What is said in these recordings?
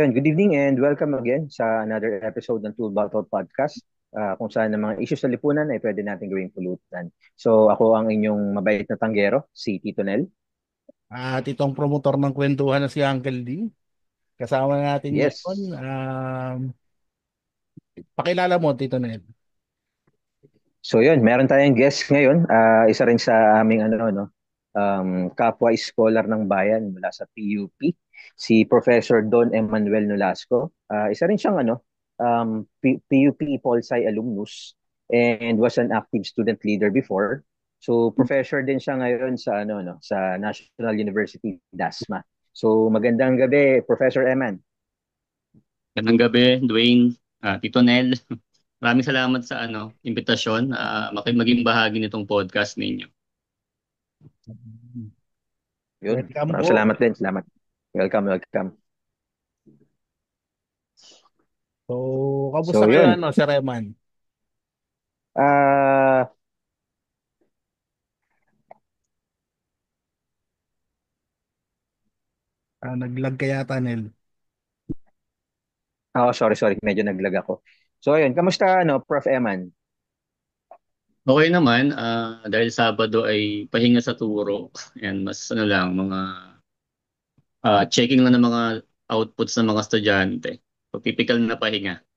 Yun, good evening and welcome again sa another episode ng Tool Battle Podcast, kung saan ang mga issues sa lipunan ay pwede natin gawing pulutan. So ako ang inyong mabait na tanggero, si Tito Nel. At itong promotor ng kwentuhan na si Uncle D. Kasama natin ngayon. Yes. Pakilala mo, Tito Ned. So yun, meron tayong guest ngayon, isa rin sa aming kapwa scholar ng bayan mula sa PUP, si Professor Don Emmanuel Nolasco. Isa rin siyang PUP Polsci alumnus and was an active student leader before. So professor din siya ngayon sa sa National University DASMA. So magandang gabi, Professor Eman. Magandang gabi, Dwayne, Tito Nel. Maraming salamat sa imbitasyon, maging bahagi nitong podcast ninyo. Yun. Welcome Maraming po. salamat din. Salamat. Welcome, welcome. So, kamusta So kayo, yun. Sir Eman? Ah, Nag-lag ka yata, Nel. sorry. Medyo naglag ako. So, ayun. Kamusta, Prof. Eman? Okay naman, dahil Sabado ay pahinga sa turo, and mas mga checking lang ng mga outputs ng mga estudyante. So, typical na pahinga. Yun,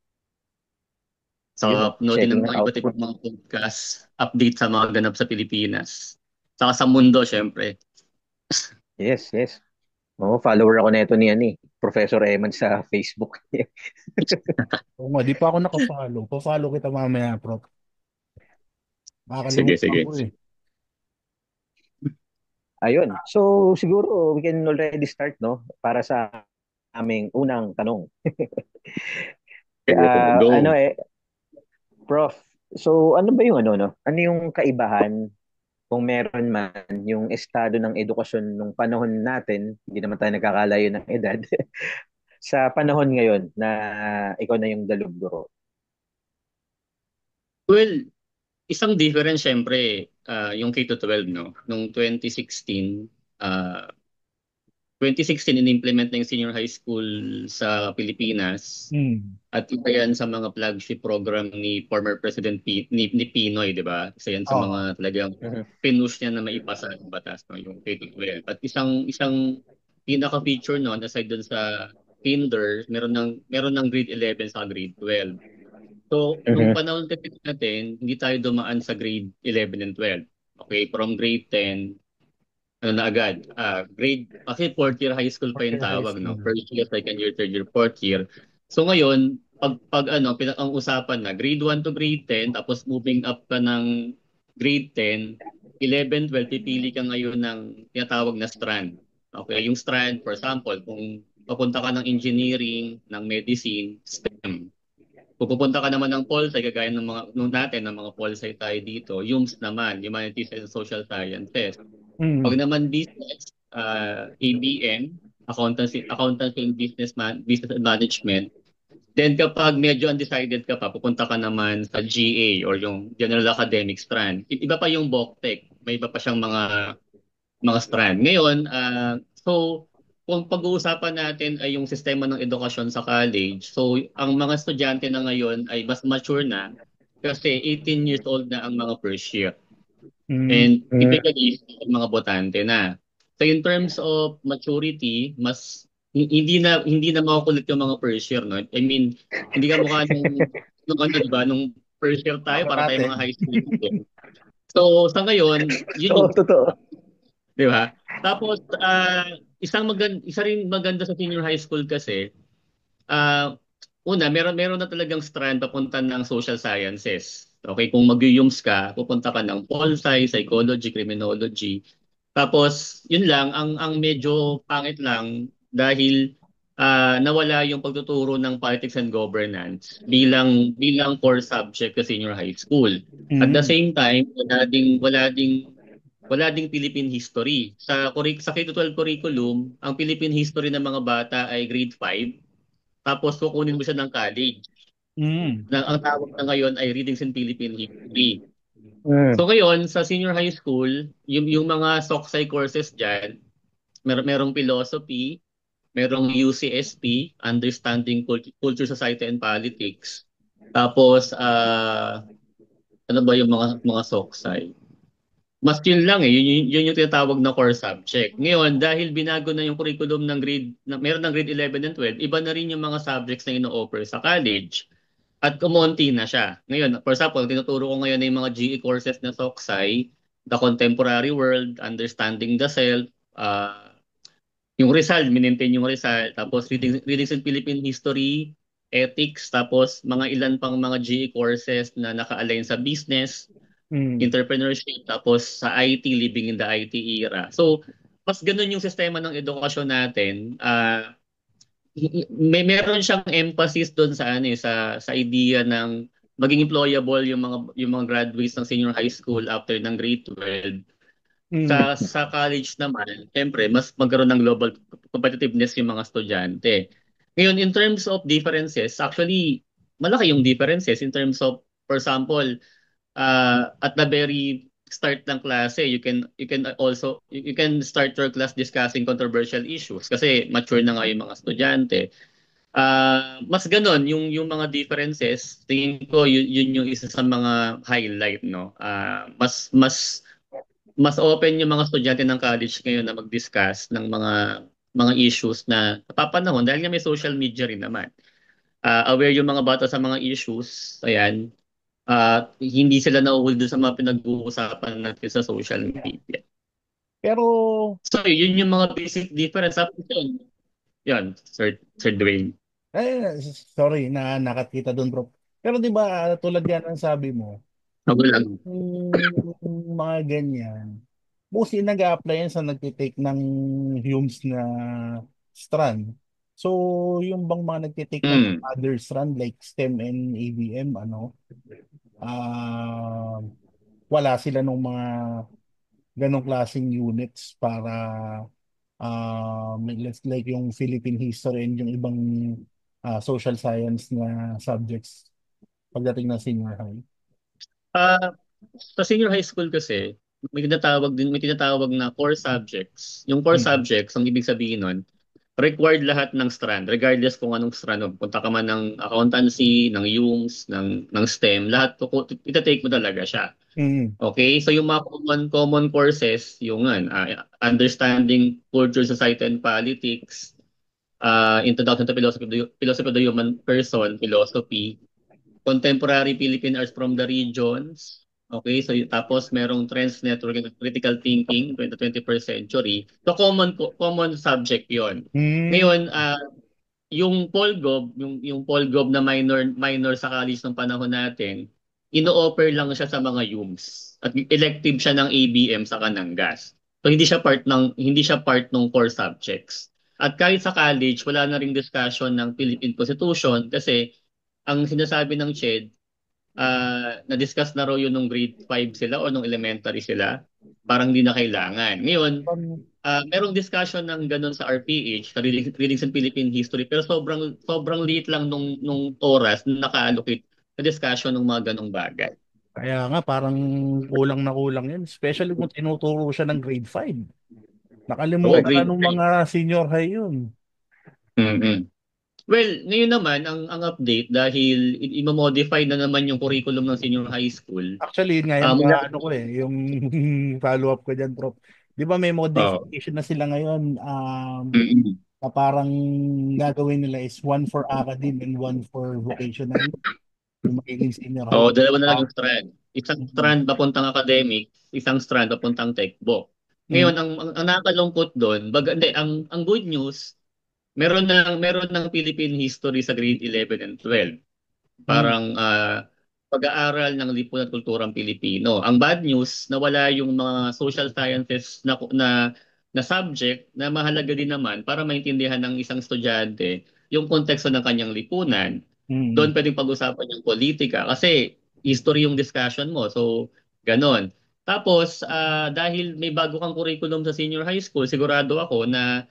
So, notin checking ng ng mga iba't output. ibang mga podcast, update sa mga ganap sa Pilipinas. Saka sa mundo, syempre. Yes. Oo, follower ako nito ni Professor Eman sa Facebook. Oo nga, di pa ako nakafollow. Pa-follow kita mamaya, Prof. Sige, Makakalimutan sige. ko eh. Ayun. So, siguro we can already start, no? Para sa aming unang tanong. Sige, go. Prof. So, ano ba yung Ano yung kaibahan kung meron man yung estado ng edukasyon nung panahon natin, hindi naman tayo nagkakalayo ng edad, sa panahon ngayon na ikaw na yung dalubguro. Well, isang difference syempre, yung K-12, no? Nung 2016, 2016 in-implement na yung senior high school sa Pilipinas. Hmm. At isa yan sa mga flagship program ni former President ni Pinoy, di ba? Isa yan sa Oo. mga talagang Mhm. pinush niya na maipasa ng batas, no? Yung K-12. At isang pinaka-feature no, aside dun sa kinder, meron ng grade 11 sa grade 12. So, nung Mhm. panahon kasi natin, hindi tayo dumaan sa grade 11 and 12. Okay, from grade 10, ano na agad, kasi fourth year high school pa yung Okay, high tawag, no? school. First year, second year, third year, fourth year. So ngayon, ang usapan na, grade 1 to grade 10, tapos moving up ka ng grade 10, 11, 12, pipili ka ngayon ng tinatawag na strand. Okay, yung strand, for example, kung papunta ka ng engineering, ng medicine, STEM. Kung pupunta ka naman ng Pol kagaya ng mga nung natin ng mga Pol tayo dito, YUMS naman, Humanities and Social Sciences. Pag Hmm. naman business, ABM, accountancy and business and management. Then kapag medyo undecided ka pa, pupunta ka naman sa GA or yung General Academic Strand. Iba pa yung BOCTEC, may iba pa siyang mga strand. Ngayon, so kung pag-uusapan natin ay yung sistema ng edukasyon sa college, so ang mga estudyante na ngayon ay mas mature na kasi 18 years old na ang mga first year. Hmm. And Mhm. typically, mga botante na. So in terms of maturity, hindi na makukulit yung mga first year, no? I mean, hindi ka mukha nung ano, di ba, nung first year tayo, Ako para tayo mga natin. high school student. So sa ngayon, yun Oo, yung, totoo. di ba? Tapos, isa rin maganda sa senior high school kasi, ah, una, meron na talagang strand papunta ng social sciences. Okay, kung mag-yums ka, pupunta ka ng pol sci, psychology, criminology. Tapos, yun lang, ang medyo pangit lang dahil nawala yung pagtuturo ng politics and governance bilang core subject sa senior high school. At the Hmm. same time, wala ding Philippine history. Sa K-12 curriculum, ang Philippine history ng mga bata ay grade 5, tapos kukunin mo siya ng college. Hmm. Ang tawag na ngayon ay Readings in Philippine History. Mm. So ngayon, sa senior high school, yung mga soc courses dyan, merong philosophy, merong UCSP, Understanding Culture, Society and Politics. Tapos ano ba yung mga soksay? Mas yun lang eh, yun yung tinatawag na core subject. Ngayon, dahil binago na yung curriculum ng meron ng grade 11 and 12, iba na rin yung mga subjects na ino-offer sa college. At kumonti na siya. Ngayon, for example, tinuturo ko ngayon yung mga GE courses na Soksay, The Contemporary World, Understanding the Self, yung Rizal, minentain yung Rizal, tapos readings in Philippine History, Ethics, tapos mga ilan pang mga GE courses na naka-align sa business, entrepreneurship, tapos sa IT, living in the IT era. So, mas ganun yung sistema ng edukasyon natin. Meron siyang emphasis doon sa ano sa idea ng maging employable yung mga graduates ng senior high school after ng grade 12. Sa college naman, syempre mas magkaroon ng global competitiveness yung mga estudyante. Ngayon, in terms of differences, actually malaki yung differences in terms of, for example, at the very start ng klase, you can start your class discussing controversial issues kasi mature na nga yung mga estudyante. Mas ganon yung mga differences, tingin ko yun yung isa sa mga highlight, no. Mas open yung mga estudyante ng college ngayon na mag-discuss ng mga issues na napapanahon dahil nga may social media rin naman. Aware yung mga bata sa mga issues, ayan. Hindi sila nauhul doon sa mga pinag-uusapan natin sa social media. Pero So, yun yung mga basic difference. Tapos yun, Sir Dwayne. sorry na nakakita doon, bro. Pero di ba tulad yan ang sabi mo, Ako lang. mga ganyan, mostly nag-a-apply yan sa nagtitake ng Humes na strand. So, yung bang mga nagtitake ng other strand like STEM and ABM, wala sila nung mga ganong klaseng units para let's like yung Philippine history and yung ibang social science na subjects pagdating ng senior high. Sa senior high school kasi, may tinatawag na core subjects. Yung core subjects, ang ibig sabihin nun, required lahat ng strand, regardless kung anong strand. Punta ka man ng accountancy, ng UMS, ng STEM, lahat itatake mo talaga siya. Okay? So yung mga common courses, yung understanding culture, society, and politics, introduction to philosophy of the human person, philosophy, contemporary Philippine arts from the regions. Okay, so tapos merong trends network and critical thinking 21st century. So common subject 'yon. Ngayon, yung Polgob, yung Polgob na minor sa college ng panahon natin, ino-offer lang siya sa mga UMS. At elective siya ng ABM sa Kanangas. So hindi siya part ng core subjects. At kahit sa college, wala na ring discussion ng Philippine Constitution kasi ang sinasabi ng CHED, na-discuss na raw yun nung grade 5 sila o nung elementary sila. Parang hindi na kailangan. Ngayon, merong discussion ng ganun sa RPH, sa Readings in Philippine History, pero sobrang liit lang nung oras na naka-allocate sa discussion ng mga ganong bagay. Kaya nga, parang kulang na kulang yan. Especially kung tinuturo siya ng grade 5. Nakalimutan na nung mga senior high yun. Well, ngayon naman, ang update, dahil i-modify na naman yung curriculum ng senior high school. Actually, yun nga yung follow-up ko dyan, Prof. Di ba may modification na sila ngayon? Na parang gagawin nila is one for academe and one for vocational. Yung magiging senior high. Dalawa na lang yung strand. Isang strand papuntang academic, isang strand papuntang techbook. Ngayon, ang nakakalungkot doon, ang good news, meron ng Philippine history sa grade 11 and 12. Parang pag-aaral ng lipunan at kulturang Pilipino. Ang bad news, nawala yung mga social sciences na subject na mahalaga din naman para maintindihan ng isang estudyante yung konteksto ng kanyang lipunan. Doon pwedeng pag-usapan yung politika kasi history yung discussion mo. So, ganon. Tapos, dahil may bago kang curriculum sa senior high school, sigurado ako na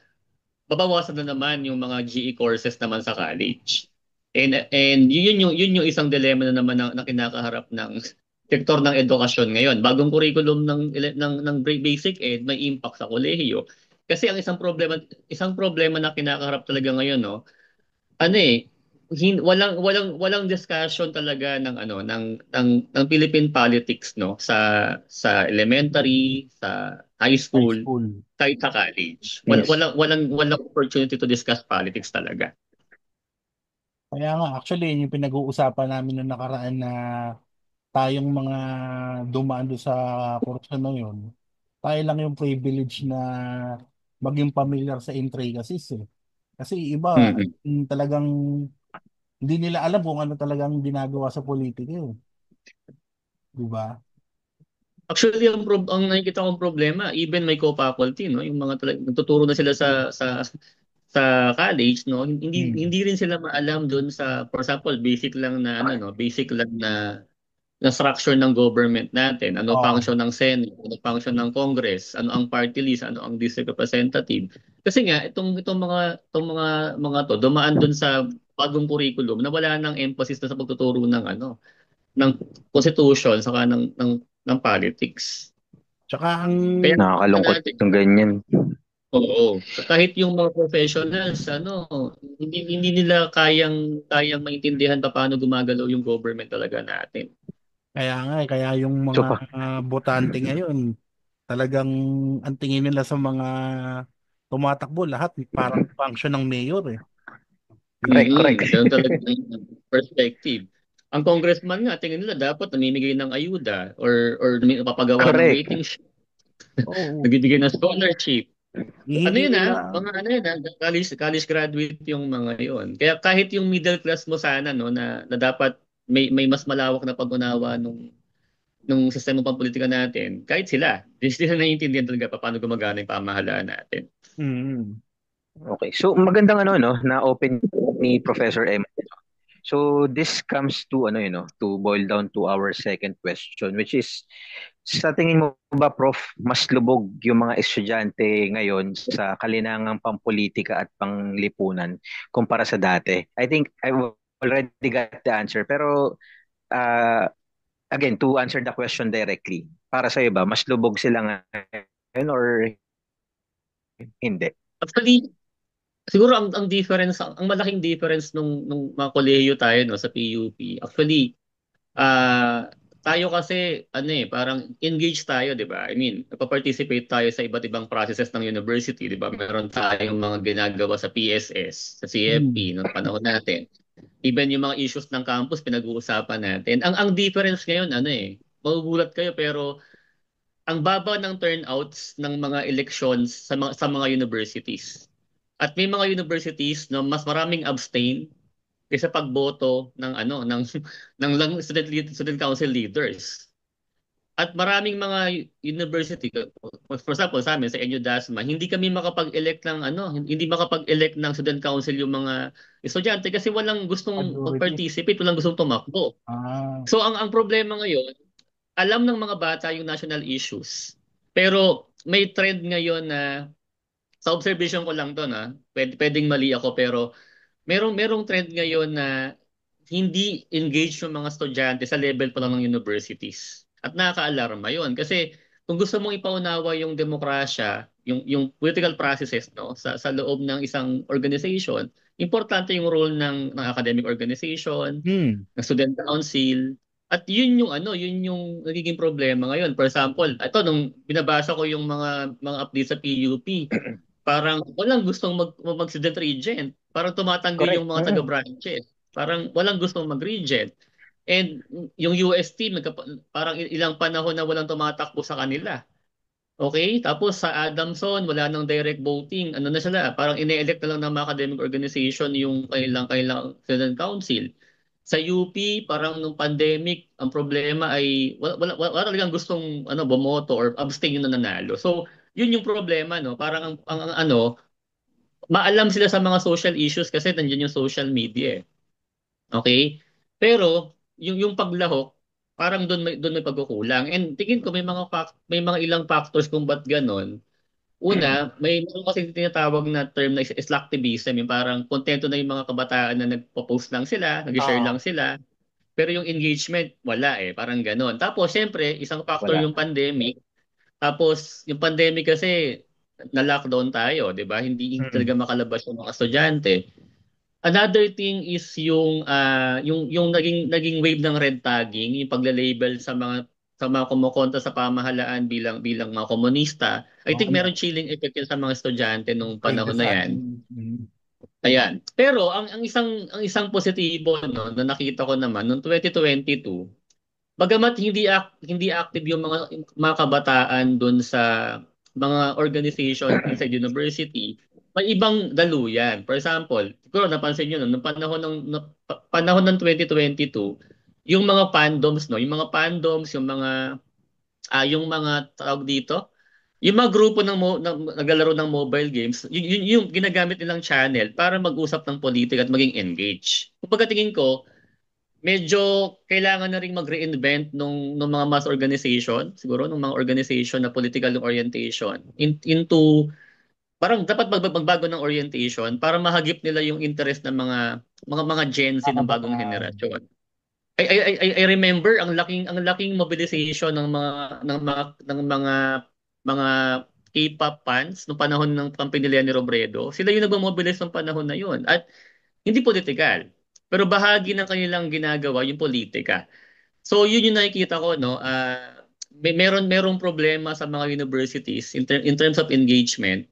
babawasan na naman yung mga GE courses naman sa college. And yun yung isang dilemma na naman na kinakaharap ng sektor ng edukasyon ngayon. Bagong curriculum ng basic ed may impact sa kolehiyo. Kasi ang isang problema na kinakaharap talaga ngayon, no, ano walang discussion talaga ng ng Philippine politics, no, sa elementary, sa high High school, school. kahit sa college. Yes. Walang opportunity to discuss politics talaga. Kaya nga, actually, yun yung pinag-uusapan namin noong nakaraan na tayong mga dumaan doon sa korupsyon na yun, tayo lang yung privilege na maging familiar sa intricacies eh. Kasi iba, Mm. talagang hindi nila alam kung ano talagang ginagawa sa politika eh. Di ba? Actually, ang nakikita kong problema, even may co-faculty, no, yung mga nagtuturo na sila sa college, no, hindi Hmm. hindi rin sila maalam doon sa, for example, basic lang na structure ng government natin, ano Oo. function ng Senate, ano function ng Congress, ano ang party list, ano ang district representative. Kasi nga itong mga to dumaan doon sa bagong curriculum na wala nang emphasis na sa pagtuturo ng constitution saka ng politics. Tsaka ang Kaya nakita Nakakalungkot natin, yung ganyan. oo, kahit yung mga professionals, hindi nila kayang maintindihan paano gumagalaw yung government talaga natin. kaya nga eh, kaya yung So, mga botante ngayon, talagang ang tingin nila sa mga tumatakbo lahat parang function ng mayor eh. Di- correct. Ganun talaga ang perspective. Ang congressman nga, tingin nila dapat namimigay ng ayuda or napapagawa ng Correct. waiting shed, Oo, nagbibigay ng scholarship. Ano hindi yun nila mga ano yun college graduate yung mga yun. Kaya kahit yung middle class mo sana, no, na dapat may mas malawak na pag-unawa nung sistema pampolitika natin, kahit sila, hindi sila naiintindihan talaga paano gumagana yung pamahalaan natin. mm, Okay. So, magandang no, na open ni Professor M. So, this comes to to boil down to our second question, which is, sa tingin mo ba, Prof, mas lubog yung mga estudyante ngayon sa kalinangang pampolitika at panglipunan kumpara sa dati? I think I already got the answer. Pero, uh, again, to answer the question directly, para sa ba, mas lubog sila ngayon or hindi? Actually, siguro ang difference, ang malaking difference nung mga kolehiyo tayo, no, sa PUP. Actually, tayo kasi parang engaged tayo, 'di ba? I mean, nagpa-participate tayo sa iba't ibang processes ng university, 'di ba? Meron tayong mga ginagawa sa PSS, sa mm, CFP noong panahon natin. Even yung mga issues ng campus pinag-uusapan natin. Ang difference ngayon magugulat kayo, pero ang baba ng turnouts ng mga elections sa mga universities. At may mga universities na mas maraming abstain kaysa pagboto ng student council leaders. At maraming mga university, for example, sa amin sa EDUDASMA, hindi kami makapag-elect hindi makapag-elect ng student council yung mga estudyante kasi walang gustong majority. mag-participate, walang gustong tumakbo. Ah, So ang problema ngayon, alam ng mga bata yung national issues. Pero may trend ngayon na, sa observation ko lang to na, pwedeng mali ako, pero merong trend ngayon na hindi engaged yung mga estudyante sa level pa lang ng universities. At nakaka-alarma yun. Kasi kung gusto mong ipaunawa yung demokrasya, yung political processes, no, sa loob ng isang organization, importante yung role ng academic organization, hmm, ng student council. At yun yung nagiging problema ngayon. For example, ito nung binabasa ko yung mga updates sa PUP, parang walang gustong mag-student regent. Parang tumatanggi yung Correct. mga taga-branches. Parang walang gustong mag-regent. And yung UST, parang ilang panahon na walang tumatakbo sa kanila. Okay? Tapos sa Adamson, wala nang direct voting. Ano na sila? Parang ine-elect na lang ng mga academic organization yung kailang student council. Sa UP, parang nung pandemic, ang problema ay wala talagang gustong bumoto or abstain yung nananalo. So, yun yung problema, no? Parang maalam sila sa mga social issues kasi nandiyan yung social media, eh. Okay? Pero yung paglahok, parang doon may pagkukulang. And tingin ko may mga ilang factors kung ba't ganon. Una, meron kasi tinatawag na term na slacktivism, yung parang kontento na yung mga kabataan na nagpo-post lang sila, nag-share lang ah, sila, pero yung engagement wala, parang ganon. Tapos syempre, isang factor Wala. yung pandemic. Tapos yung pandemic kasi na lockdown tayo, 'di ba? Hindi talaga makalabas yung mga estudyante. Another thing is yung naging wave ng red tagging, yung pagle-label sa mga kumukontra sa pamahalaan bilang mga komunista. I think Ano, meron chilling effect yun sa mga estudyante nung panahon na yan. criticize. Ayan. Pero ang isang positibo no na nakita ko naman noong 2022, bagamat hindi active yung mga kabataan doon sa mga organization inside university, may ibang daluyan. For example, siguro napansin niyo no, nung panahon ng 2022, yung mga fandoms no, yung mga tawag dito, yung mga grupo naglalaro ng mobile games, yung ginagamit nilang channel para mag-usap ng politika at maging engage. Kumbaga tingin ko, medyo kailangan na rin mag-reinvent nung mga mass organization, siguro nung mga organization na political orientation into parang dapat magbago ng orientation para mahagip nila yung interest ng mga Gen Z ng bagong Kakabataan. henerasyon. I remember ang laking mobilization ng mga K-pop fans nung panahon ng campaign ni Lenny Robredo. Sila yung nagmo-mobilize ng panahon na yun. At hindi politikal. Pero bahagi ng kanilang ginagawa yung politika. So yun yung nakikita ko no, merong problema sa mga universities in terms of engagement.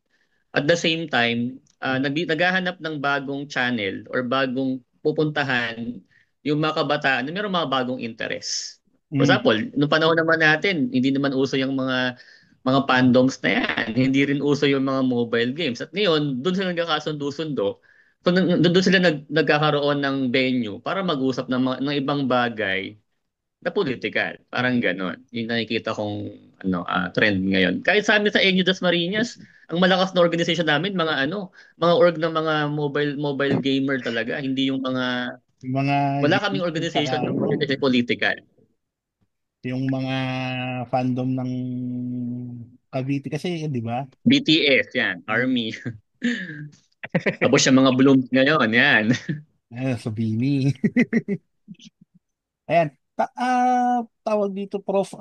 At the same time, naghahanap ng bagong channel or bagong pupuntahan yung mga kabataan na mayroong mga bagong interest. For Mm. example, nung panahon naman natin, hindi naman uso yung mga fandoms na yan. Hindi rin uso yung mga mobile games. At ngayon, doon sila nagkakasundo-sundo. So, doon sila nagkakaroon ng venue para mag-usap ng ibang bagay na political. Parang ganon. Yung nakikita kong trend ngayon. Kahit sa amin sa Enyo das Marinas, ang malakas na organization namin, mga org ng mga mobile gamer talaga. Hindi yung Yung mga wala kaming gaming saka organization ng ano, political. yung mga fandom ng Cavite kasi, di ba? BTS, yan. Army. Tapos yung mga Blooms ngayon, yan. Sa Bini. Ayan. Tawag dito, Prof.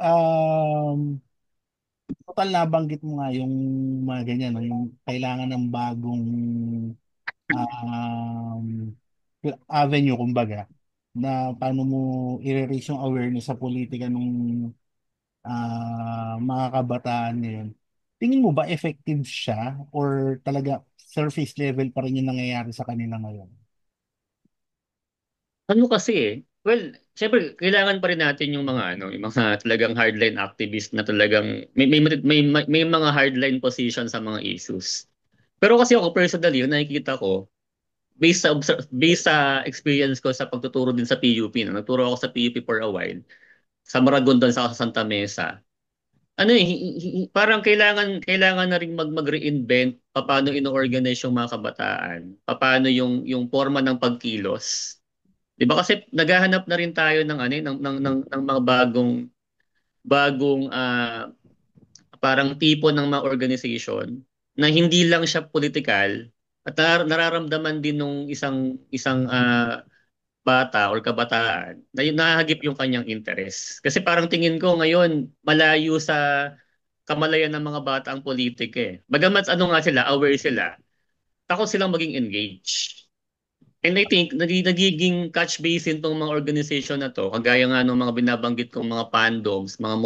Total nabanggit mo nga yung mga ganyan, no? Yung kailangan ng bagong um, avenue, kumbaga, na paano mo i-raise yung awareness sa politika ng mga kabataan ngayon. Tingin mo ba effective siya or talaga surface level pa rin yung nangyayari sa kanila ngayon? Ano kasi well, syempre kailangan pa rin natin yung mga talagang hardline activist na talagang may mga hardline position sa mga issues. Pero kasi ako personally, yung nakikita ko based sa experience ko sa pagtuturo din sa PUP, no? Nagturo ako sa PUP for a while, sa Maragondon sa Santa Mesa. Parang kailangan na ring mag-reinvent paano ino-organize yung mga kabataan, paano yung forma ng pagkilos. 'Di ba kasi naghahanap na rin tayo ng mga bagong parang tipo ng mga organization na hindi lang siya political at nararamdaman din nung isang bata or kabataan na nahagip yung kanyang interest. Kasi parang tingin ko ngayon malayo sa kamalayan ng mga bata ang politika eh. Bagamat nga sila, aware sila, takot silang maging engaged. And I think nagiging catch basin tong mga organization na to, kagaya nga ng mga binabanggit kong mga fandoms, mga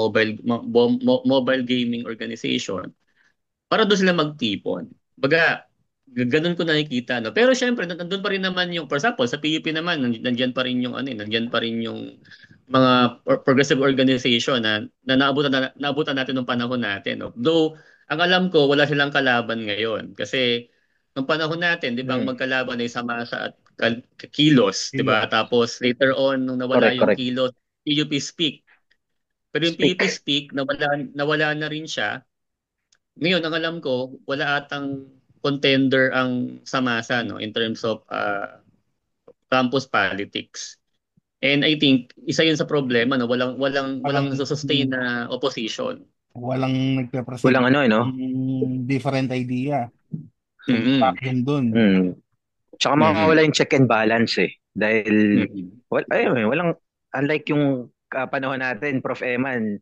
mobile gaming organization, para doon sila magtipon. Baga, ganun ko nakikita, no. Pero syempre, nandun pa rin naman yung, for example, sa PUP naman, nandiyan pa rin yung nandiyan pa rin yung mga progressive organization na naabutan natin nung panahon natin, no. Though, ang alam ko, wala silang kalaban ngayon. Kasi, nung panahon natin, di ba, ang Mm. magkalaban ay Samasa at Kilos, di ba? Kilo. Tapos, later on, nung nawala Correct, yung correct. Kilos, PUP Speak. Pero yung PUP Speak. Speak, nawala na rin siya. Ngayon, ang alam ko, wala atang contender ang Samasa no in terms of campus politics. And I think isa 'yun sa problema no walang Walang, nasusustain na opposition. walang nagpe-present Walang ano, eh, no? ng different idea. Mm. Tumipak yun dun. Mm. Tsaka Mm. mawawala yung check and balance eh. Dahil, Mm. ayun, walang, unlike yung panahon natin, Prof. Eman,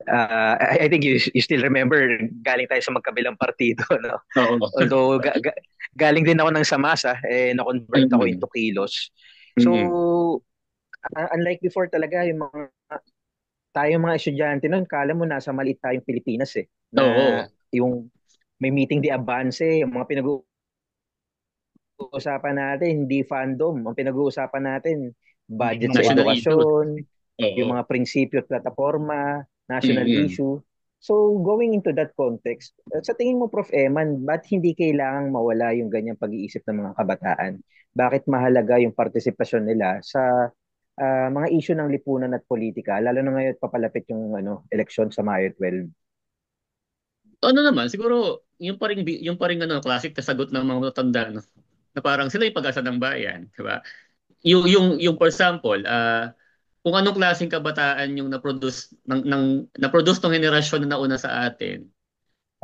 I think you still remember, galing tayo sa magkabilang partido, no? Oo. Although galing din ako ng Samasa, na-convert ako Mm. into kilos. So, Mm. unlike before talaga, tayong mga estudyante noon, kala mo nasa maliit tayong Pilipinas na Oo. yung may meeting de avance, yung mga pinag-uusapan natin, hindi fandom. Ang pinag-uusapan natin, budget sa National issues. edukasyon, yung Oo. mga prinsipyo at plataforma, national Mm. issue. So, going into that context, sa tingin mo, Prof. Eman, ba't hindi kailangang mawala yung ganyang pag-iisip ng mga kabataan? Bakit mahalaga yung partisipasyon nila sa mga issue ng lipunan at politika, lalo na ngayon papalapit yung eleksyon sa Mayo 12? Ano naman, siguro yung pa ring classic na sagot ng mga matatanda, no? Na parang sila yung pag-asa ng bayan, di ba? Yung for example, kung anong klaseng kabataan yung na-produce ng henerasyon na nauna sa atin,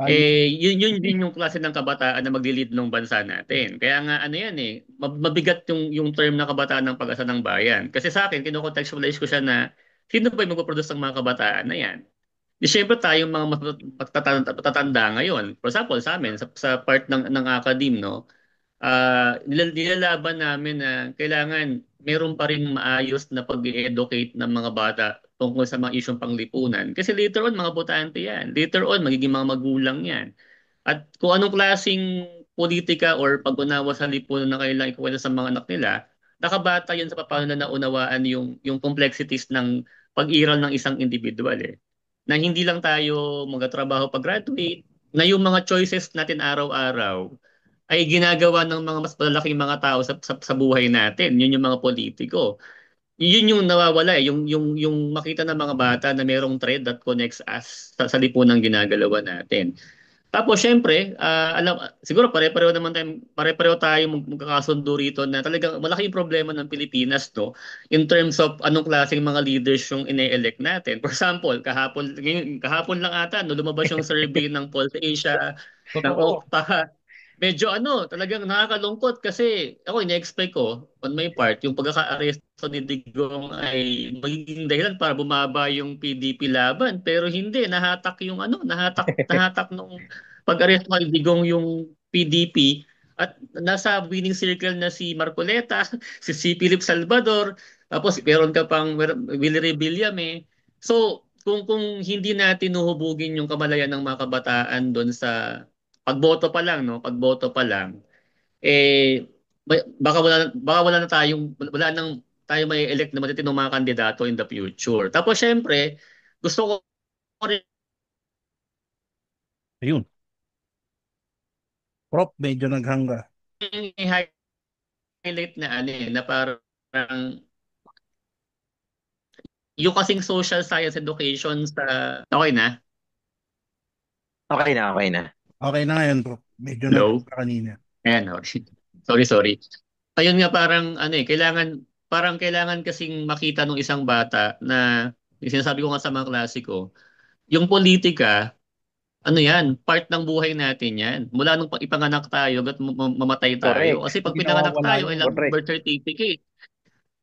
yun din yung klase ng kabataan na magli-lead ng bansa natin. Kaya nga ano yan mabigat yung term na kabataan ng pag-asa ng bayan. Kasi sa akin, kino-contextualize ko siya na sino ba yung magpo-produce ng mga kabataan na yan? Di syempre tayong mga matatanda ngayon. For example, sa amin, sa part ng academe, no? Nilalaban namin na kailangan meron pa rin maayos na pag-educate ng mga bata tungkol sa mga isyong panglipunan. Kasi later on, mga botante yan. Later on, magiging mga magulang yan. At kung anong klaseng politika or pag-unawa sa lipunan na kailangan ikuwento sa mga anak nila, nakabata yun sa paano na naunawaan yung complexities ng pag-iral ng isang individual Na hindi lang tayo magtatrabaho pag-graduate, na yung mga choices natin araw-araw ay ginagawa ng mga mas malalaking mga tao sa buhay natin. Yun yung mga politiko. Yun yung nawawala yung makita ng mga bata na merong thread that connects us sa lipunang ginagalawan natin. Tapos syempre, siguro pare-pareho tayo magkakasundo rito na talagang malaki yung problema ng Pilipinas in terms of anong klaseng mga leaders yung ine-elect natin. For example, kahapon lang ata no lumabas yung survey ng Pulse Asia, ng Totoo. Okta. Medyo talagang nakakalungkot kasi ako ine-expect ko on my part yung pagkaka-aresto ni Digong ay magiging dahilan para bumaba yung PDP laban, pero hindi, nahatak nung pag-aresto kay Digong yung PDP at nasa winning circle na si Marcoleta, si Philip Salvador, tapos meron ka pang Willie Revillame. So, kung hindi natin nuhubugin yung kamalayan ng mga kabataan doon sa pagboto pa lang, no? Pagboto pa lang, baka wala na wala nang tayo may elect na matitinong mga kandidato in the future. Tapos syempre, gusto ko rin Ayun. Prop, medyo naghangga. i-highlight na na parang yung kasing social science education okay na? Okay na, okay na. Okay na ngayon, Prop. Medyo Hello? naghangga kanina. Ayan, okay. Sorry. Ayun nga parang kailangan kasing makita ng isang bata na yung sinasabi ko nga sa mga klasiko, yung politika, yan, part ng buhay natin yan. Mula nung ipanganak tayo, hanggat mamatay tayo. Correct. Kasi pag Hindi pinanganak nawawala tayo, yan. kailangan ng Correct. birth certificate.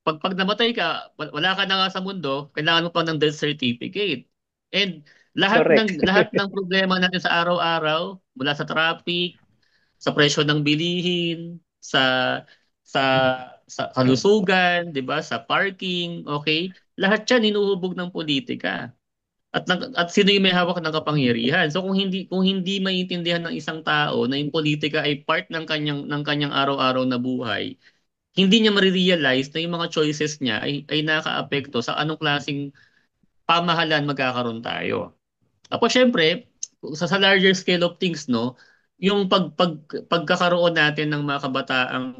Pag namatay ka, wala ka na nga sa mundo, kailangan mo pa ng death certificate. And lahat Correct. ng lahat ng problema natin sa araw-araw, mula sa traffic, sa presyo ng bilihin, sa sa kalusugan, 'di ba? Sa parking, okay? Lahat 'yan hinuhubog ng politika. At sino yung may hawak ng kapangyarihan? So kung hindi maintindihan ng isang tao na yung politika ay part ng kanyang araw-araw na buhay, hindi niya marirealize na yung mga choices niya ay nakaapekto sa anong klaseng pamahalaan magkakaroon tayo. Tapos syempre, sa larger scale of things, no, yung pagkakaroon natin ng mga kabataang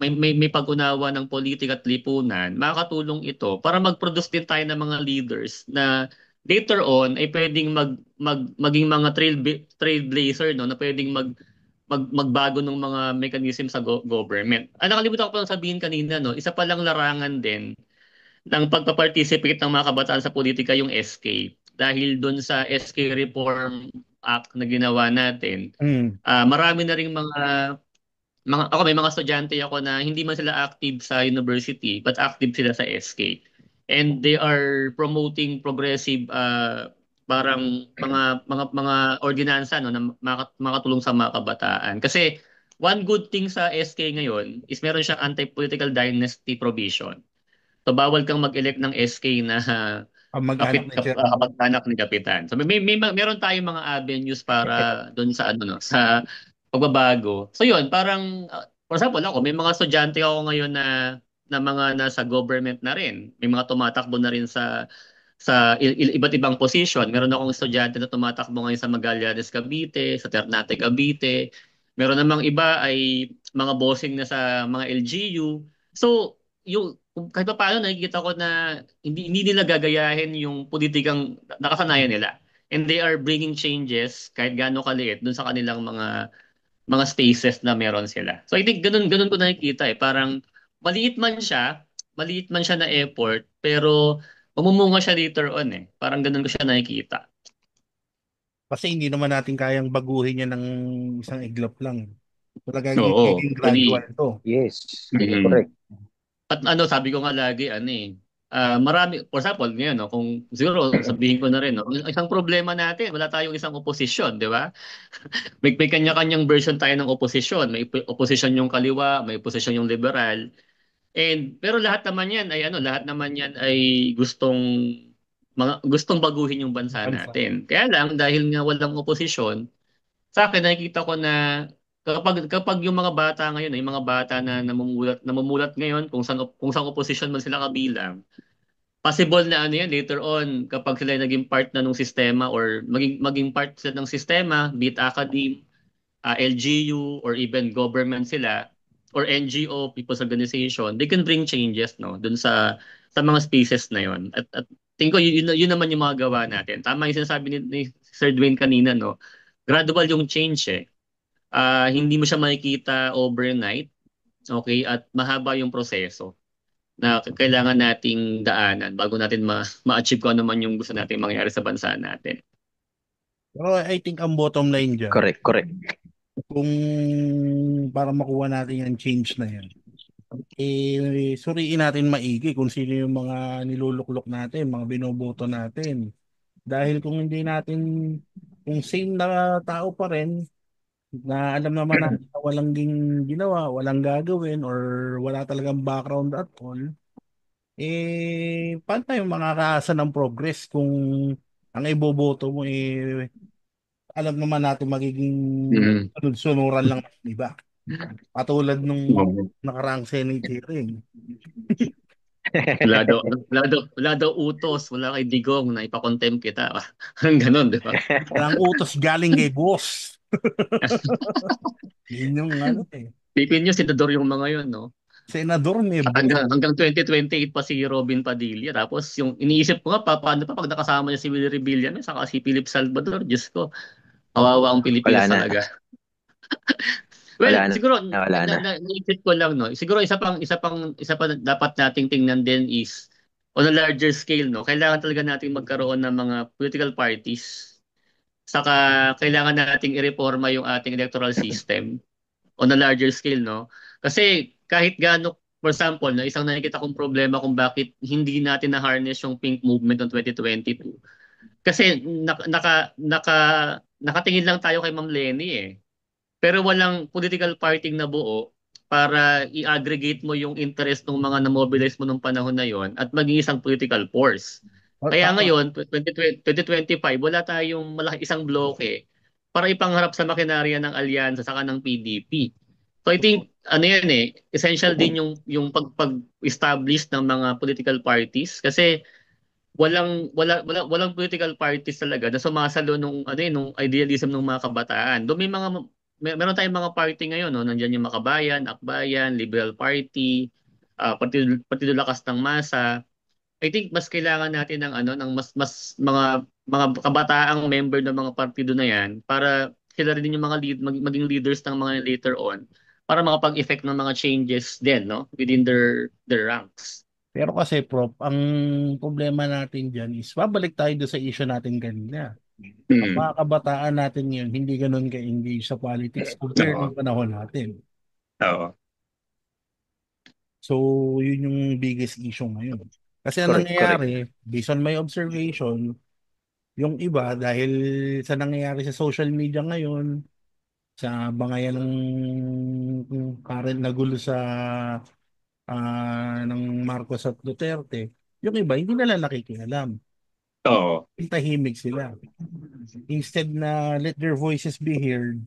may pag-unawa ng politika at lipunan, makakatulong ito para mag-produce din tayo ng mga leaders na later on ay pwedeng maging mga trailblazer, no, na pwedeng magbago ng mga mechanism sa government. Nakalimutan ko pa lang sabihin kanina, no, isa pa lang larangan din ng pagpa-participate ng mga kabataan sa politika yung SK. Dahil doon sa SK Reform Act na ginawa natin, Mm. marami na ring ako may mga estudyante ako na hindi man sila active sa university but active sila sa SK. And they are promoting progressive parang mga ordinansa no na makatulong sa mga kabataan. Kasi one good thing sa SK ngayon is meron siyang anti-political dynasty provision. So bawal kang mag-elect ng SK na Ang mag-anak ni chairman. kamag-anak ni kapitan. So meron tayong mga avenues para doon sa ano no, sa pagbabago. So yun, parang for example ako, may mga estudyante ako ngayon na mga nasa government na rin. May mga tumatakbo na rin sa iba't ibang position. Meron akong estudyante na tumatakbo ngayon sa Magallanes Cavite, sa Ternate Cavite. Meron namang iba ay mga bossing na sa mga LGU. So, kahit pa paano nakikita ko na hindi nila gagayahin yung politikang nakasanayan nila. And they are bringing changes kahit gaano kaliit dun sa kanilang mga spaces na meron sila. So I think ganun ko nakikita eh. Parang maliit man siya na effort, pero mamumunga siya later on eh. Parang ganun ko siya nakikita. Kasi hindi naman natin kayang baguhin yan ng isang iglap lang. Talagang Oo, giging gradual actually. to. Yes, Mm. correct. At sabi ko nga lagi, marami, for example, ngayon, no, kung siguro sabihin ko na rin, no, isang problema natin, wala tayong isang oposisyon, di ba? May kanya-kanyang version tayo ng oposisyon. May oposisyon yung kaliwa, may oposisyon yung liberal. Pero lahat naman yan ay gustong baguhin yung bansa Bansa. natin. Kaya lang dahil nga walang oposisyon, sa akin nakikita ko na kapag yung mga bata ngayon, yung mga bata na namumulat ngayon kung saan oposisyon man sila kabilang, possible na ano yan later on kapag sila ay naging part na ng sistema or maging part sila ng sistema, be it academe, LGU or even government sila or NGO, people's organization, they can bring changes no dun sa mga spaces na yon. At tingin ko yun naman yung mga gawa natin. Tama yung sinasabi ni Sir Dwayne kanina no. Gradual yung change eh. Hindi mo siya makikita overnight, okay? At mahaba yung proseso na kailangan nating daanan bago natin ma-achieve kung ano man yung gusto nating mangyari sa bansa natin. Pero I think ang bottom line dyan, Correct, correct. kung para makuha natin yung change na yan, suriin natin maigi kung sino yung mga niluluklok natin, mga binoboto natin. Dahil kung same na tao pa rin, na alam naman natin na walang ginawa, walang gagawin, or wala talagang background at all, paano tayo makakaasa ng progress kung ang iboboto mo alam naman natin magiging Mm. sunod-sunuran lang ng iba. Katulad nung nakaraang Senate hearing. Wala daw utos, wala kay Digong na ipakontempt kita. Ang ganon, di ba? Walang utos galing kay boss. Yun yung ano eh. Pipin nyo, senador yung mga yun, no? Senador may boss. Hanggang 2028 pa si Robin Padilla. Tapos yung iniisip ko nga, paano pa pag nakasama niya si Willie Revilla, saka si Philip Salvador, Diyos ko, kawawa ang Wala Pilipinas na. talaga. Well, Wala na. siguro Wala na. naisip ko lang no. Siguro isa pa dapat nating tingnan din is on a larger scale no. Kailangan talaga nating magkaroon ng mga political parties. Saka kailangan nating ireforma yung ating electoral system on a larger scale no. Kasi kahit gaano for example, no, isang nakikita kong problema kung bakit hindi natin na-harness yung pink movement ng 2022. Kasi nakatingin lang tayo kay Ma'am Lenny eh. Pero walang political party na buo para i-aggregate mo yung interest ng mga na-mobilize mo nung panahon na yon at maging isang political force. Oh, Kaya tama. ngayon, 2025, wala tayong malaki isang bloke para ipangharap sa makinarya ng alyansa saka ng PDP. So I think ano yan essential din yung pag-establish ng mga political parties kasi walang political parties talaga na sumasalo nung idealism ng mga kabataan. Meron tayong mga party ngayon no, nandiyan yung Makabayan, Akbayan, Liberal Party, Partido Lakas ng Masa. I think mas kailangan natin ng mas mga kabataang member ng mga partido na 'yan para sila rin yung mga maging leaders ng mga later on para makapag-effect ng mga changes din no within their ranks. Pero kasi, Prof, ang problema natin dyan is babalik tayo doon sa issue natin kanina. Ang mga Mm. kabataan natin ngayon, hindi ganun ka-engage sa politics compared Oo. ng panahon natin. Oo. So, yun yung biggest issue ngayon. Kasi ang Correct, correct. nangyayari, based on my observation, Yung iba, dahil sa nangyayari sa social media ngayon, sa bangayan ng current na gulo sa ng Marcos at Duterte, yung iba hindi nila nakikialam. Oo. Tahimik sila. Instead na let their voices be heard,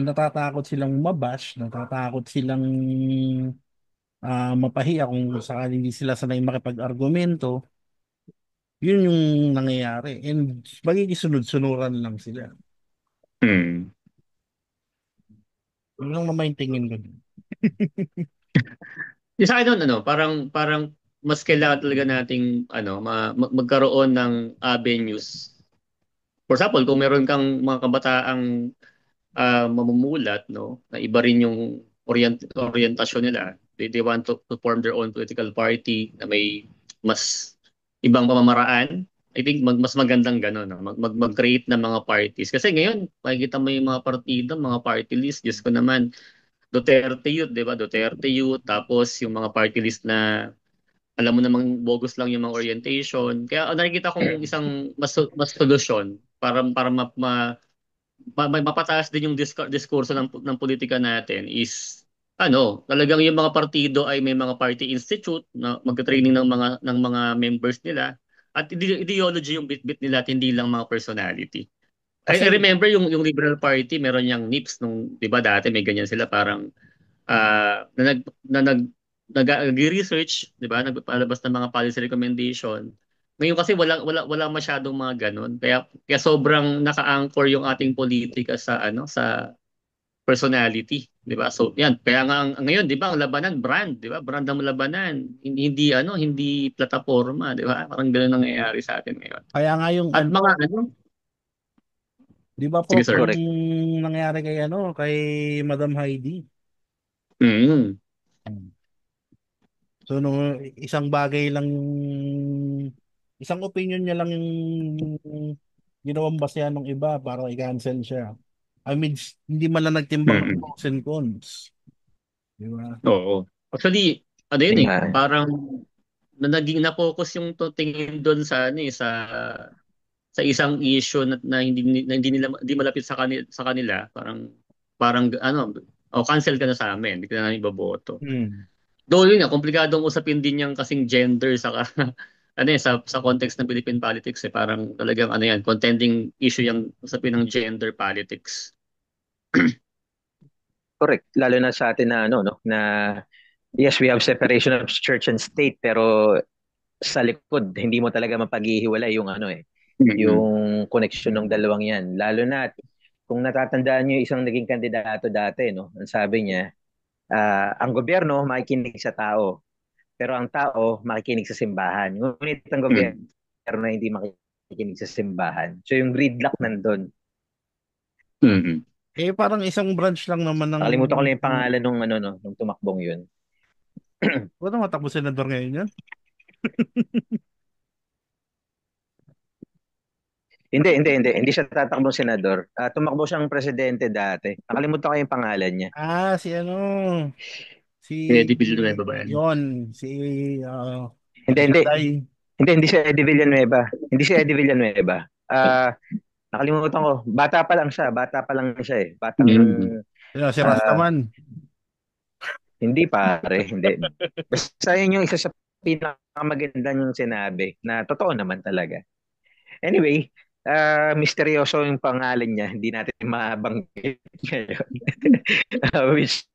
natatakot silang mabash, natatakot silang mapahiya kung sakali hindi sila sanay makipag-argumento. Yun yung nangyayari. And magigisunod-sunuran lang sila. Hmm. Yun lang naman yung tingin ko. Yung sa akin ano, parang mas kailangan talaga nating magkaroon ng avenues. For example, kung meron kang mga kabataang mamumulat, no, na iba rin yung orientasyon nila. They want to form their own political party na may mas ibang pamamaraan. I think mas magandang gano'n, no? Mag-create ng mga parties. Kasi ngayon, makikita mo yung mga partido, mga party list. Diyos ko naman, Duterte Youth, di ba? Duterte Youth, tapos yung mga party list na alam mo namang bogus lang yung mga orientation. Kaya nakikita kong isang mas solusyon para mapataas din yung diskurso ng politika natin is talagang yung mga partido ay may mga party institute na magte-training ng mga members nila at ideology yung bit-bit nila at hindi lang mga personality. I Kasi, remember yung Liberal Party meron yang NIPS nung 'di ba dati may ganyan sila parang na nag-research, 'di ba? Nagpalabas ng mga policy recommendation. Ngayon kasi wala masyadong mga ganun. Kaya sobrang naka-anchor yung ating politika sa personality, 'di ba? So, 'yan. Kaya nga ngayon, 'di ba, ang labanan brand, 'di ba? Brand ang labanan. Hindi plataforma, 'di ba? Parang ganoon ang nangyayari sa atin ngayon. kaya nga yung At mga di ba sige Prof, sir. yung Correct. nangyari kay Madam Heidi? Mm. So, no, isang opinion niya lang yung ginawang basehan ng iba para i-cancel siya. I mean, hindi man lang nagtimbang ng Mm. pros and cons. Di ba? Oo. Actually, Yun yun nga. parang naging na-focus yung tingin doon sa isang issue na hindi malapit sa kanila, parang cancel ka na sa amin, hindi ka na namin iboboto. Hmm. Though yun nga, komplikadong usapin din yung kasing gender sa context ng Philippine politics parang talagang yan, contending issue yung usapin ng gender politics. Correct. Lalo na sa atin na no, na yes, we have separation of church and state, pero sa likod hindi mo talaga mapaghihiwalay yung Mm-mm. yung connection ng dalawang 'yan. Lalo na kung natatandaan niyo isang naging kandidato dati, no, ang sabi niya, ang gobyerno makikinig sa tao, pero ang tao makikinig sa simbahan. Ngunit ang Mm. gobyerno hindi makikinig sa simbahan. So yung gridlock nandun. Mm-mm. Parang isang branch lang naman ng Nakalimutan ko lang yung pangalan nung no, nung tumakbong yun. ano matakbo senador ngayon yan? Hindi siya tatakbong senador. Tumakbo siyang presidente dati. Nakalimutan ko yung pangalan niya. Si ano? Si Eddie Villanueva ba yan? yon si Hindi, hindi. Shaday. Hindi siya Eddie Villanueva. Hindi siya Eddie Villanueva. Nakalimutan ko. Bata pa lang siya. Bata pa lang siya eh. Batang, Mm. Si ah, Rastaman. hindi pare. Hindi. Basta yun yung isa sa pinakamaganda yung sinabi na totoo naman talaga. Anyway, misteryoso yung pangalan niya. Hindi natin mabanggit ngayon. Which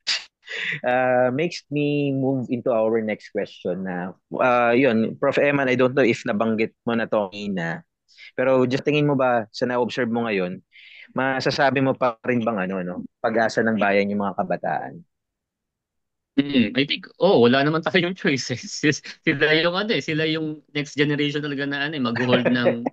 makes me move into our next question na yun, Prof. Eman, I don't know if nabanggit mo na to na pero just tingin mo ba sa na-observe mo ngayon, masasabi mo pa rin bang pag-asa ng bayan yung mga kabataan? I think, wala naman tayong choices. Sila yung next generation talaga na mag-hold ng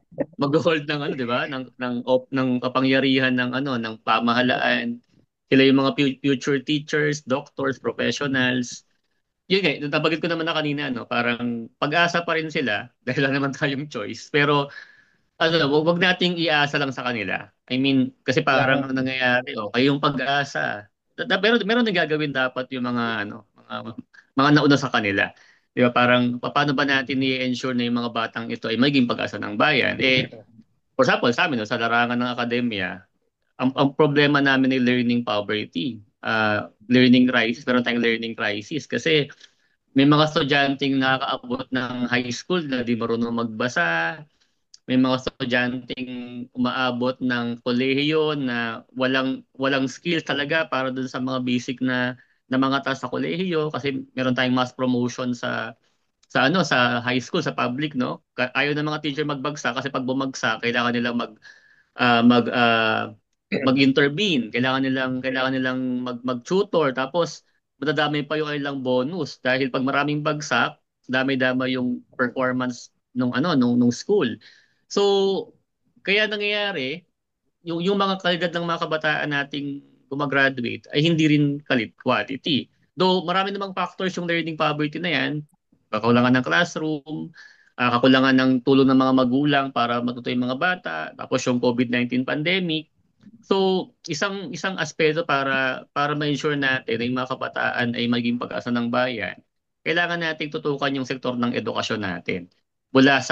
'di ba? Ng kapangyarihan ng pamahalaan. Sila yung mga future teachers, doctors, professionals. Yun nga, nabanggit ko naman na kanina, parang pag-asa pa rin sila dahil wala naman tayong choice. Pero wag nating iasa lang sa kanila. I mean, kasi parang Yeah. ang nangyayari, kayong pag-asa. Pero meron din gagawin dapat yung mga nauna sa kanila. Di ba? Parang paano ba natin i-ensure na yung mga batang ito ay maging pag-asa ng bayan? For example, sa amin, no, sa larangan ng akademya, ang problema namin ay learning poverty. Learning crisis, meron tayong learning crisis kasi may mga estudyanteng nakakaabot ng high school na di marunong magbasa, may mga estudyanteng umaabot ng kolehiyo na walang skills talaga para dun sa mga basic na mga task sa kolehiyo kasi meron tayong mass promotion sa high school, sa public, no? Ayaw ng mga teacher magbagsak kasi pag bumagsak kailangan nila ah, mag ah, mag-intervene, kailangan nilang mag-tutor, tapos madadamay pa yung ilang bonus dahil pag maraming bagsak, dami-dama yung performance nung school. So, kaya nangyayari, yung mga kalidad ng mga kabataan nating gumagraduate ay hindi rin quality. Though marami namang factors yung learning poverty na yan, kakulangan ng classroom, kakulangan ng tulong ng mga magulang para matuto yung mga bata, tapos yung COVID-19 pandemic. So, isang isang aspeto para ma-ensure natin na yung mga kabataan ay maging pag-asa ng bayan, kailangan nating tutukan yung sektor ng edukasyon natin. Mula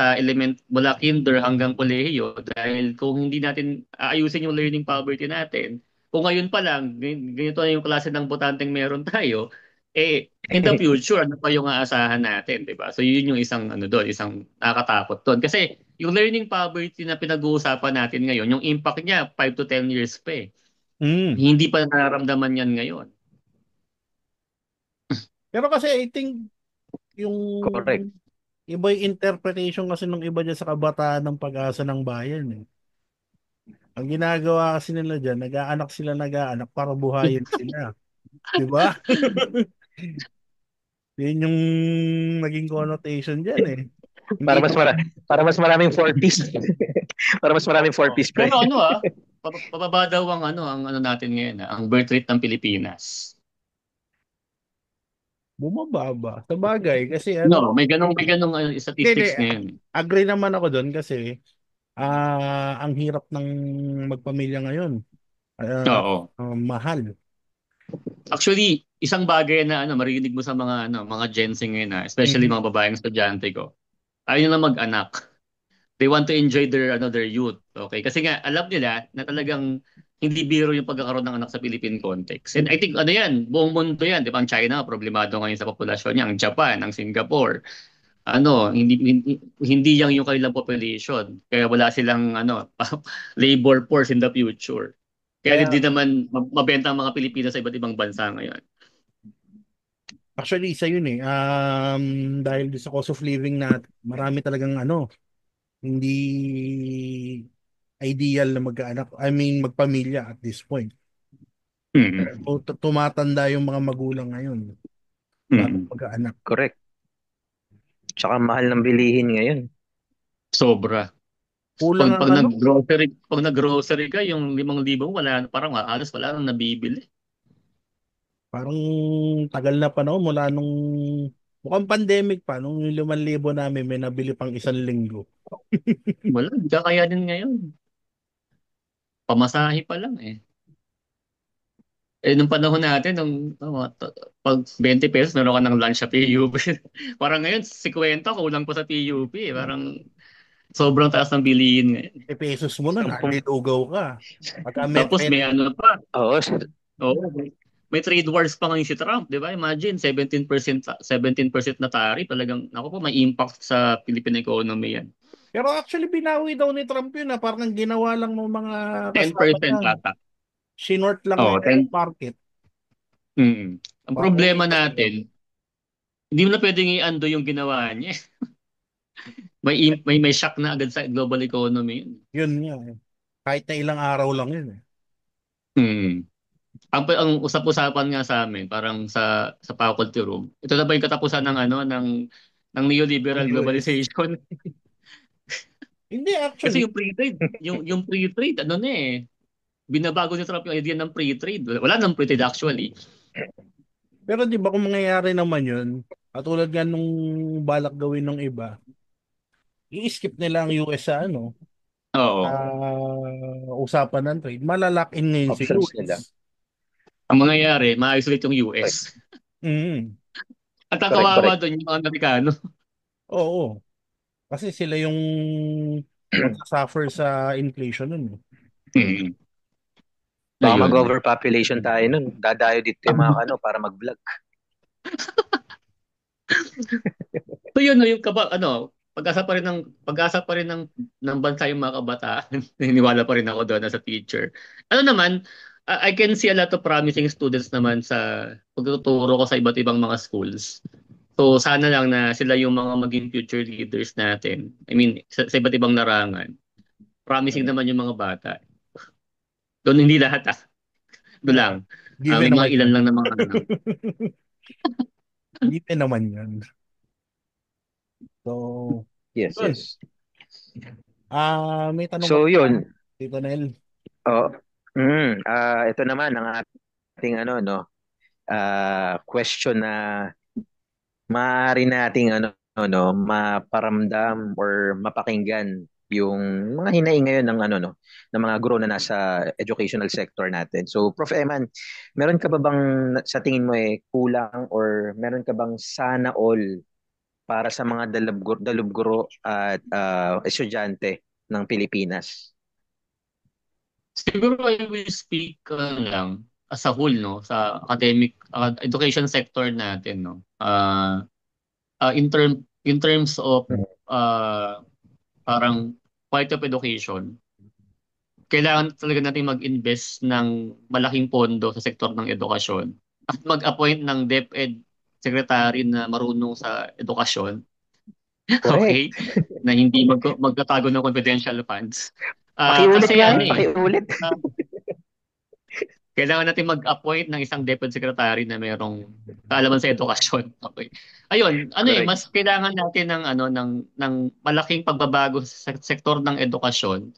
kinder hanggang kolehiyo dahil kung hindi natin aayusin yung learning poverty natin, kung ngayon pa lang ganito na yung klase ng botanteng meron tayo, in the future ano pa yung aasahan natin, 'di ba? So yun yung isang doon, isang nakakatakot doon kasi yung learning poverty na pinag-uusapan natin ngayon, yung impact niya 5 to 10 years pa eh. Mm. Hindi pa nararamdaman yan ngayon. Pero kasi I think yung Correct. iba yung interpretation kasi ng iba dyan sa kabataan ng pag-asa ng bayan eh. Ang ginagawa kasi nila dyan, nag-aanak para buhayin sila. Di ba? Yun yung naging connotation dyan eh. Hindi Para mas mara naman, para mas maraming 40s. Para mas maraming Oo. 40s pre. Pero pababa daw ang natin ngayon, ang birth rate ng Pilipinas. bumababa. Sa bagay, kasi No, may ganong hindi, statistics ngayon. agree naman ako doon kasi ang hirap ng magpamilya ngayon. Oo. Mahal. Actually, isang bagay na marinig mo sa mga Gen Z ngayon, especially Mhm. mga babaeng estudyante ko. Ayaw nila mag-anak. They want to enjoy their youth. Okay? Kasi nga alam nila na talagang hindi biro yung pagkakaroon ng anak sa Philippine context. And I think yan, buong mundo yan, 'di ba? Ang China problemado ngayon sa populasyon niya, ang Japan, ang Singapore. Hindi yung kanilang population. Kaya wala silang labor force in the future. Kaya Kaya hindi naman mabenta ang mga Pilipino sa iba't ibang bansa ngayon. actually isa yun eh. Dahil sa cost of living na marami talagang hindi ideal na mag-anak. I mean, magpamilya at this point. Mm-mm. O, tumatanda yung mga magulang ngayon bago Mm-mm. mag-anak. Correct. Tsaka mahal ng bilihin ngayon. Sobra. Kulang Pag, ang pag nag-grocery ka, yung 5,000 parang halos wala nang nabibili. parang tagal na panahon mula nung mukhang pandemic pa, nung yung 5,000 namin may nabili pang 1 linggo. Wala, hindi kakayanin ngayon. Pamasahe pa lang eh. Nung panahon natin, pag 20 pesos, meron ka ng lunch sa PUP. Parang ngayon, 50, kulang pa sa PUP. Parang sobrang taas ng bilihin ngayon. Pesos mo na, 10 nalilugaw ka. Pagka Tapos may pa. Oo, Oo, may trade wars pa ngayon si Trump, di ba? Imagine, 17% na tariff. Talagang, naku po, may impact sa Philippine economy yan. Pero actually, binawi daw ni Trump yun na parang ginawa lang ng mga kasama 10% niya. ata. Sinort lang Oo, nila yung market. Ang Parang problema umiikot lang. natin, hindi mo na pwedeng i-undo yung ginawa niya. May shock na agad sa global economy yun. Yun nga eh. Kahit na ilang araw lang yun eh. Hmm. Ang usap-usapan nga sa amin, parang sa faculty room, ito na ba yung katapusan ng Ang neoliberal US. globalization? Hindi Kasi actually. yung free trade, binabago ni Trump yung idea ng free trade. Wala nang free trade actually. Pero di ba kung mangyayari naman yun, katulad nga nung balak gawin ng iba, i-skip nila ang US sa Oo. usapan ng trade. Malalock in ngayon si options US. nila. Ang mangyayari, ma-isolate yung US. Mm. At ang Correct, kawawa correct. doon yung mga Amerikano. Oo. Kasi sila yung magsasuffer sa inflation nun. Mm. Baka Ayun. mag-overpopulation tayo nun. Dadayo dito yung mga ano para mag-vlog. So yun, no, yung pag-asa pa rin ng bansa yung mga kabataan. Naniniwala pa rin ako doon as a teacher. Ano naman, I can see a lot of promising students naman sa pagtuturo ko sa iba't ibang mga schools. So sana lang na sila yung mga maging future leaders natin. I mean, sa iba't ibang larangan. Promising naman yung mga bata. Doon hindi lahat doon lang. Given May mga naman ilan yan. lang na mga ano. Given naman yan. So, Yes, yun. yes. May tanong ka So pa, yun, Tito Nel. oh, ito naman ang ating ano no, question na maaari nating ano no, maparamdam or mapakinggan yung mga hinaing ngayon ng ano no, ng mga guro na nasa educational sector natin. So Prof. Eman, meron ka ba bang sa tingin mo kulang or meron ka bang sana all para sa mga dalubguro at estudyante ng Pilipinas? Siguro I will speak lang as a whole, no, sa academic education sector natin, no. In terms of Mhm. uh, parang quality of education, kailangan talaga natin mag-invest ng malaking pondo sa sektor ng edukasyon at mag-appoint ng DepEd secretary na marunong sa edukasyon, Correct. okay? Na hindi magtatago ng confidential funds. Pakiulit Kasi nga, ano pakiulit. uh, kailangan natin mag-appoint ng isang DepEd secretary na merong kaalaman sa edukasyon. Okay. Ayun, Correct. mas kailangan natin ng malaking pagbabago sa sektor ng edukasyon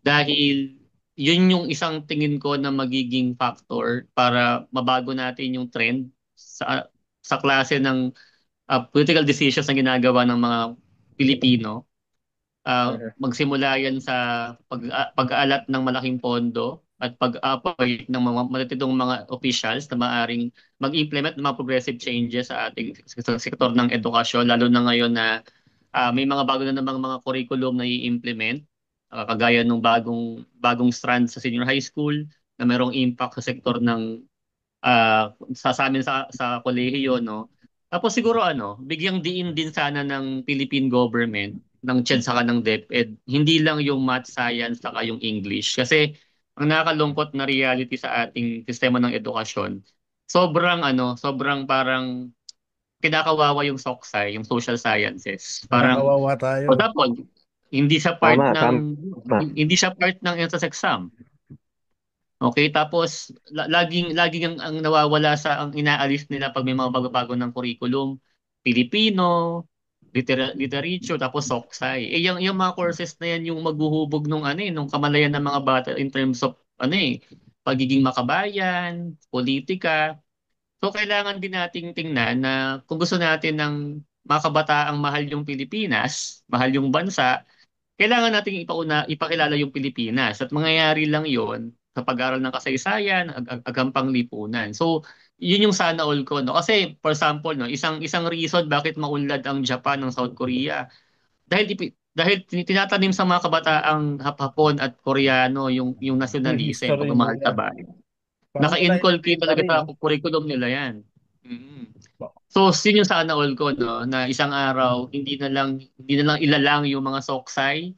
dahil yun yung isang tingin ko na magiging factor para mabago natin yung trend sa klase ng political decisions na ginagawa ng mga Pilipino. Mhm. Magsimula yan sa pag-aalat ng malaking pondo at pag-appoint ng mga matatitong mga officials na maaring mag-implement ng mga progressive changes sa ating sa sektor ng edukasyon, lalo na ngayon na may mga bago na namang mga curriculum na i-implement, kagaya ng bagong strand sa senior high school na merong impact sa sektor ng sa amin sa kolehiyo, no? Tapos siguro bigyang diin din sana ng Philippine government ng CHED saka ng DepEd, hindi lang yung math, science saka yung English. Kasi ang nakakalungkot na reality sa ating sistema ng edukasyon, sobrang parang kinakawawa yung SOCSAI, yung social sciences. Parang Kinakawawa tayo. o tapos Tama, tama. hindi siya part ng entrance exam. Okay, tapos laging ang nawawala ang inaalis nila pag may mga bago-bago ng curriculum, Filipino, literature, tapos Soksay. Yung mga courses na yan yung maghuhubog nung kamalayan ng mga bata in terms of pagiging makabayan, politika. So kailangan din nating tingnan na kung gusto natin ng mga kabataang mahal yung Pilipinas, mahal yung bansa, kailangan nating ipakilala yung Pilipinas at mangyayari lang yon sa pag-aaral ng kasaysayan, agampang lipunan. So, yun yung sana all ko, no? Kasi, for example, no, isang reason bakit maunlad ang Japan ng South Korea, dahil tinatanim sa mga kabataang Hapon at Koreano yung Yung nationalism, history pagmamahal sa nila. bayan. Parang wala Naka-inculcate talaga elementary, sa no? curriculum nila yan. Mm. So, yun yung sana all ko, no? Na isang araw, hindi na lang ilalang yung mga soksay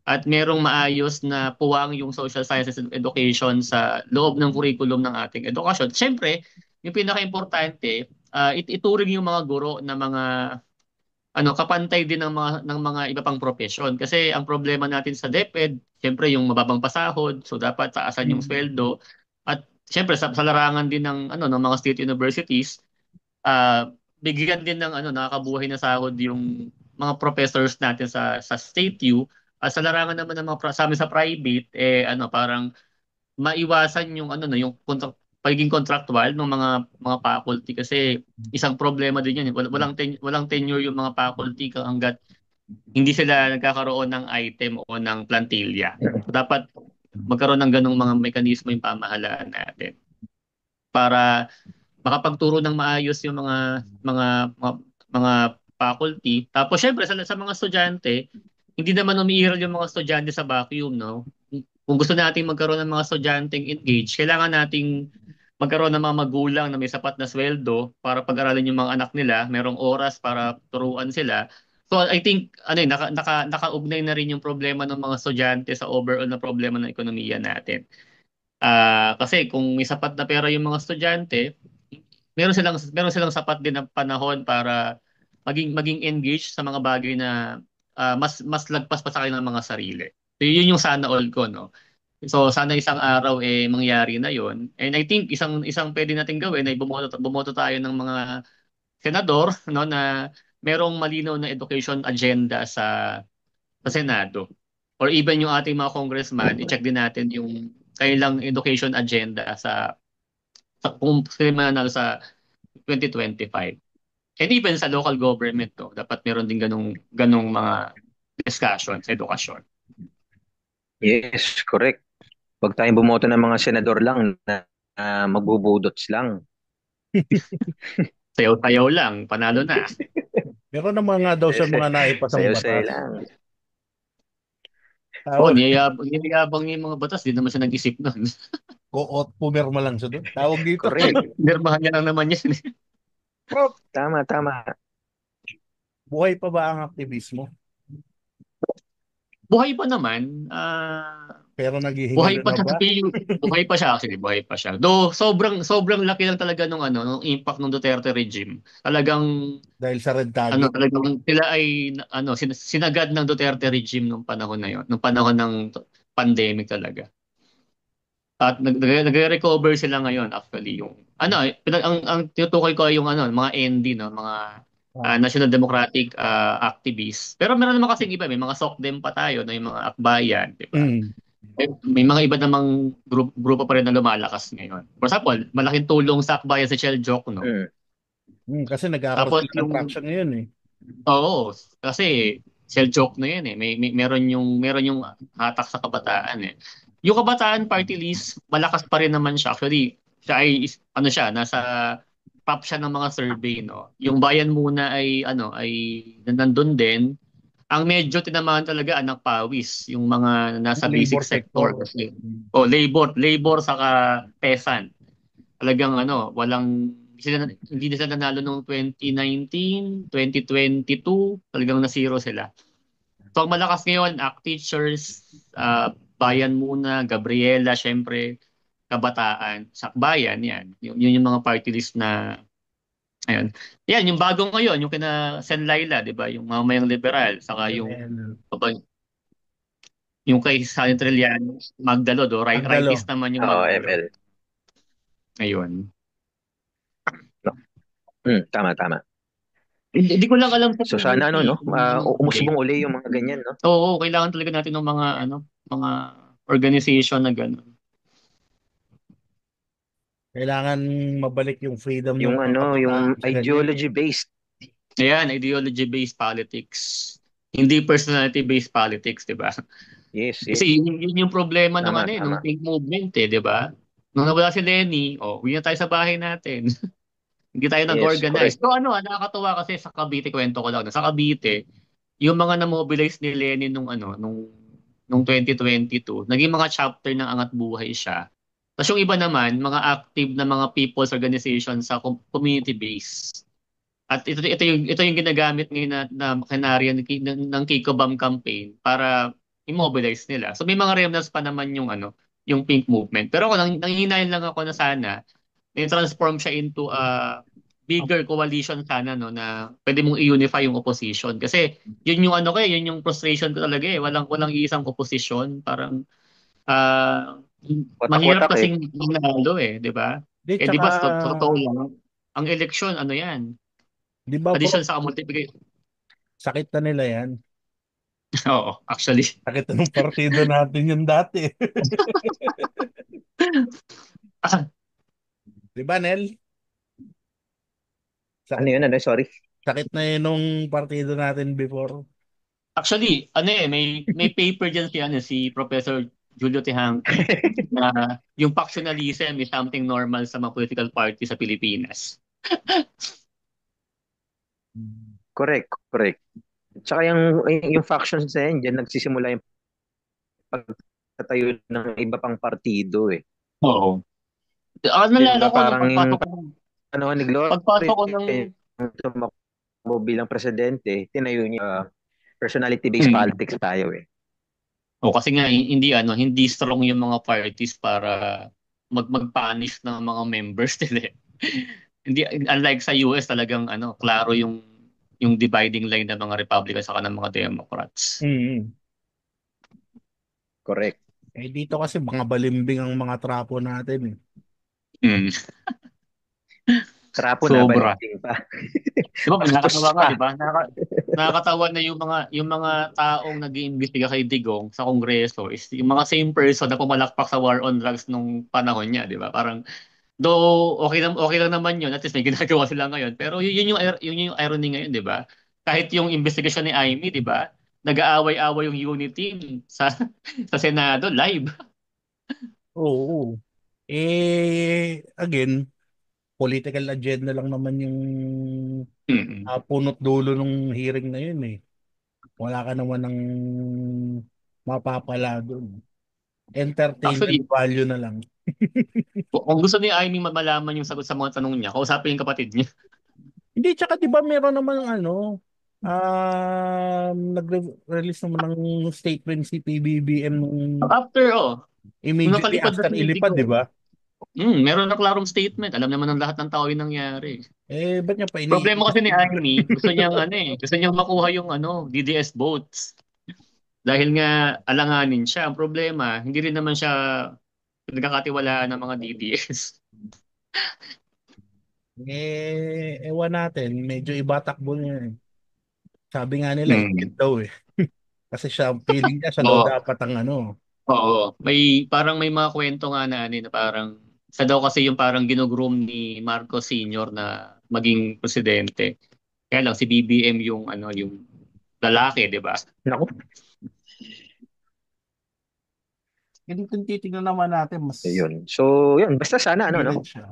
at merong maayos na puwang yung social sciences and education sa loob ng curriculum ng ating edukasyon. Siyempre, yung pinaka-importante, ituring yung mga guro na mga kapantay din ng mga iba pang profesyon. Kasi ang problema natin sa DepEd, siyempre yung mababang pasahod, so dapat taasan yung Mm. sweldo. At siyempre sa larangan din ng mga state universities, bigyan din ng nakakabuhay na sahod yung mga professors natin sa State U. At sa larangan naman ng sa amin sa private, parang maiwasan yung yung pagiging contractual ng mga faculty kasi isang problema din yun. Walang tenure yung mga faculty hanggat hindi sila nagkakaroon ng item o ng plantilla. So, dapat magkaroon ng ganong mga mekanismo yung pamahalaan natin para makapagturo ng maayos yung mga faculty. Tapos syempre sa mga estudyante, hindi naman umiiral yung mga estudyante sa vacuum, no? Kung gusto nating magkaroon ng mga estudyanteng engaged, kailangan nating magkaroon ng mga magulang na may sapat na sweldo para pag-aralin yung mga anak nila, merong oras para turuan sila. So I think nakaugnay na rin yung problema ng mga estudyante sa overall na problema ng ekonomiya natin. Kasi kung may sapat na pera yung mga estudyante, meron silang sapat din na panahon para maging engaged sa mga bagay na mas lagpas pa sa kanilang mga sarili. So yun yung sana all ko, no. So sana isang araw mangyari na yon. And I think isang isang pwede nating gawin ay bumoto tayo ng mga senador, no, na merong malinaw na education agenda sa Senado. Or even yung ating mga congressman, i-check din natin yung kanilang education agenda kung sila mananalo sa 2025. And even sa local government, to, dapat meron din ganong mga discussion sa edukasyon. Yes, correct. Pag tayong bumoto ng mga senador lang na magbubudots lang. Sayaw-sayaw lang, panalo na. Meron naman nga daw sa mga naipasang Sayo-sayo batas. lang. Oo, Tawag, niyayabang yung mga batas, di naman siya nag-isip nun. ko pumirma lang siya doon. Tawag dito. Correct. Nirmahan niya lang naman yan. Prof, Tama, tama. buhay pa ba ang aktivismo? Buhay pa naman. Pero Buhay naghihingalo pa na siya ba? sa buhay pa siya actually, buhay pa siya. Though sobrang laki lang talaga nung impact ng Duterte regime. Talagang Dahil sa red tagging. talagang sila ay sinagad ng Duterte regime nung panahon na yon, nung panahon ng pandemic talaga. At nagre-recover sila ngayon actually yung ang tinutukoy ko ay yung mga ND, no, mga Ah, National Democratic activists. Pero meron naman kasi iba, may mga SOCDEM pa tayo, no, yung mga akbayan, di ba? mm, May mga iba namang grupo pa rin na lumalakas ngayon. For example, malaking tulong sa akbayan si Chel Jokno. Mm. kasi nagkakaroon Tapos sila ng yung traction ngayon eh. Oo, kasi joke na 'yan eh. Meron yung hatak sa kabataan eh. Yung kabataan party list, malakas pa rin naman siya. Actually, siya ay nasa top siya ng mga survey, no. Yung bayan muna ay nandun din. Ang medyo tinamaan talaga anak pawis, yung mga nasa Yung basic labor sector sector. kasi. Oh, labor saka peasant. Talagang hindi na sila nanalo noong 2019, 2022, talagang na zero sila. So ang malakas ngayon, ACT Teachers, Bayan Muna, Gabriela, syempre, Kabataan, Sakbayan, yan. Yun yung mga party list na, ayun. Yan, yung bago ngayon, yung kina Sen Laila, di ba? Yung Mamayang Liberal, saka ML. yung kay Sally Trillanes, Magdalo, Magdalo. rightist naman yung Oo, Magdalo. ML. Ayun. No. Tama, tama. Hindi ko lang alam sa So sana PUP no, kung merong umusbong update. uli yung mga ganyan, no? Oo, kailangan talaga natin ng mga organization na gano'n. Kailangan mabalik yung freedom ng Yung mga yung kabataan sa ganyan. ideology-based. Ayan, ideology-based politics. Hindi personality-based politics, di ba? Yes, Kasi yes. yun yung problema Tama, nung tama. pink movement, di ba? Nung nawala si Lenny, uwi na tayo sa bahay natin. Hindi tayo Yes, nag-organize. correct. So nakakatuwa kasi sa Cavite, kwento ko lang. Sa Cavite, yung mga na-mobilize ni Lenny nung 2022, naging mga chapter ng Angat Buhay siya. Tapos yung iba naman, mga active na mga people's organization sa community base. At ito yung ginagamit ngayon na makinarya ng Kiko Bam campaign para immobilize nila. So may mga remnants pa naman yung pink movement. Pero ako nanghihinayin lang ako na sana transform siya into a bigger coalition sana, no, na pwede mong i-unify yung opposition kasi yun yung yun yung frustration ko talaga eh, walang iisang opposition, parang ah mahirap Watak-watak eh. kasing manalo eh, di ba? Di, Di tsaka, ba sa totoo lang ang eleksyon yan, di ba bro, addition sa multiplication. sakit na nila yan. Oo, actually. Sakit na ng partido natin yung dati. Di ba, Nel? Ano Sakit, yun, sorry. sakit na yun nung partido natin before. Actually, may paper diyan si Professor Julio Tejanque, na yung factionalism is something normal sa mga political party sa Pilipinas. Correct, correct. Tsaka yung factions na yan, dyan nagsisimula yung pagtatayo ng iba pang partido eh. Oo. Di Nalala ba ko nung parang yung pagpasok ko, panahon ni Gloria, pagpasok ko ng yung tumakbo bilang presidente, tinayo niya personality-based mm, politics tayo eh. o kasi nga hindi strong yung mga parties para mag-punish ng mga members nila. Hindi, unlike sa US talagang klaro yung dividing line ng mga Republicans sa ng mga Democrats. Mm-hmm. Correct. Eh dito kasi mga balimbing ang mga trapo natin eh. Mm. Trapo na, Sobra. balimbing pa. Di ba, Bastos nakakatawa nga, pa. di ba? Nakakatawa na yung mga taong nag-iimbestiga kay Digong sa Kongreso is yung mga same person na pumalakpak sa war on drugs nung panahon niya, di ba? Parang though okay lang naman yun, at least may ginagawa sila ngayon. Pero yun yung irony ngayon, di ba? Kahit yung investigation ni Amy, di ba? Nag-aaway-away yung unit team sa sa Senado live. Oo. Again, political agenda lang naman yung Mm-mm. punot dulo ng hearing na yun eh. Wala ka naman ng mapapala doon. Entertainment Actually, value na lang. kung gusto ni Amy malaman yung sagot sa mga tanong niya, kausapin yung kapatid niya. Hindi, tsaka di ba meron naman nag-release naman ng statement si PBBM nung After, nung immediately nakalipad na after si ilipad, di Digong, ba? meron na klarong statement. Alam naman ng lahat ng tao yung nangyari. Ba't niya pa Problema kasi ni ini-investigate? Amy, gusto niyang makuha yung DDS votes. Dahil nga alanganin siya. Ang problema, hindi rin naman siya nagkakatiwalaan ng mga DDS. Ewan natin, medyo iba takbo niya eh. Sabi nga nila, ingit Mm. daw eh. Kasi feeling niya, siya daw Oo, dapat ang oo. Parang may mga kwento nga na parang sa daw kasi yung parang ginugroom ni Marcos Senior na maging presidente. Kaya lang si BBM yung lalaki, 'di ba? Naku, Hindi kung titignan naman natin, mas yun. So, yun. Basta sana, no? gilid siya.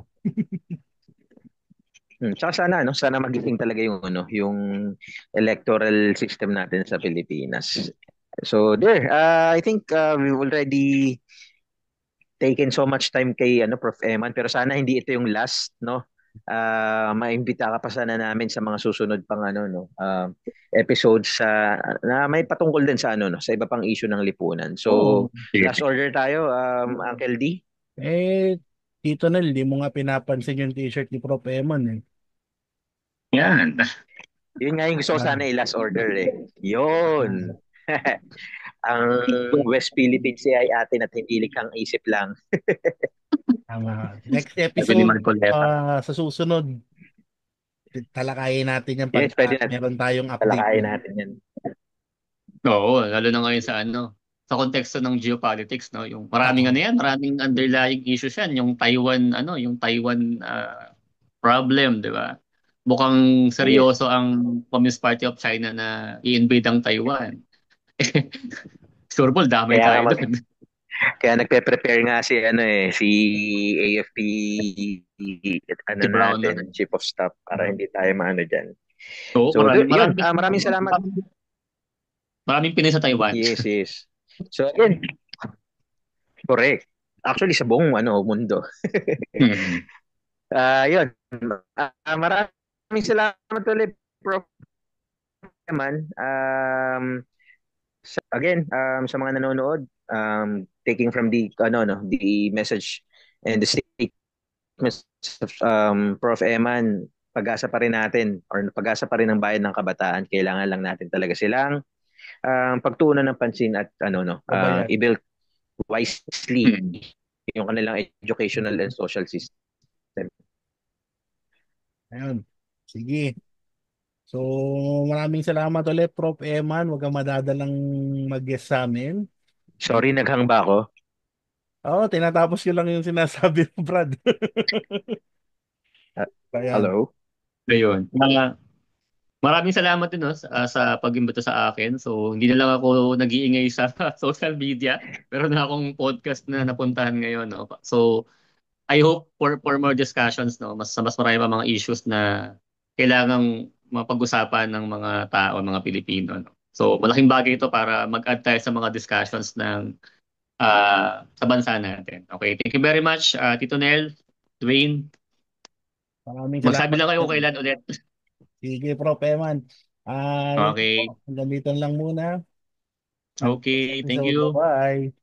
Tsaka sana, sana magiging talaga yung electoral system natin sa Pilipinas. So, there. I think we've already taken so much time kay Prof. Eman, pero sana hindi ito yung last, no? Maimbita ka pa sana namin sa mga susunod pang no, episodes na may patungkol din sa no, sa iba pang issue ng lipunan. So, Oo. last order tayo, Uncle D. Eh, Tito Nel, di mo nga pinapansin yung t-shirt ni Prof. Eman eh. Yan. Yun nga yung gusto ko Ah, sana i-last order eh. Yun. ah, Ang West Philippines ay atin at hindi likhang isip lang. Next Sabi ni episode, Marcoleta. sa susunod, talakayin natin yan Yes, pagka pwede natin meron tayong update talakayin yan. natin yan. Oo, lalo na ngayon sa konteksto ng geopolitics, no? Yung maraming Oo. maraming underlying issues yan, yung Taiwan problem, 'di ba? Mukhang Yes. seryoso ang Communist Party of China na i-invade ang Taiwan. Sure ball, damay Kaya nga tayo doon. kaya nagpe-prepare nga si AFP Si Brown na. natin, Chief of Staff para hindi tayo maano diyan. Oo, So, yun, maraming, maraming salamat. maraming Pinoy sa Taiwan. Yes, yes. So, again, correct. Actually, sa buong mundo. Hmm. Yun. Maraming salamat ulit, Prof. Naman. Again, sa mga nanonood, taking from the no, the message and the statements of Prof. Eman, pag-asa pa rin natin or pag-asa pa rin ng bayan ng kabataan. Kailangan lang natin talaga silang pagtuunan ng pansin at Babayan. i-build wisely Hmm. yung kanilang educational and social system. Ayun. Sige. So, maraming salamat ulit, Prof. Eman. Huwag kang madadalang mag-guest sa amin. Sorry, naghang ba ako? Oo, tinatapos ko lang yung sinasabi mo, Brad. Uh, Ayan. Hello? Ayun. Maraming salamat din no, sa pag-imbita sa akin. So, hindi na lang ako nag-iingay sa social media. Meron na akong podcast na napuntahan ngayon. No? So, I hope for more discussions, no, mas marami pa mga issues na kailangang mapag-usapan ng mga tao, mga Pilipino. No? So, malaking bagay ito para mag-add tayo sa mga discussions ng sa bansa natin. Okay, thank you very much, Tito Nel, Dwayne. Maraming Magsabi salamat. lang kayo kung kailan ulit. Sige, Prof. Eman. Yun po. Okay. Hanggang dito lang muna. Hanggang sa Okay, thank episode. you. Bye-bye.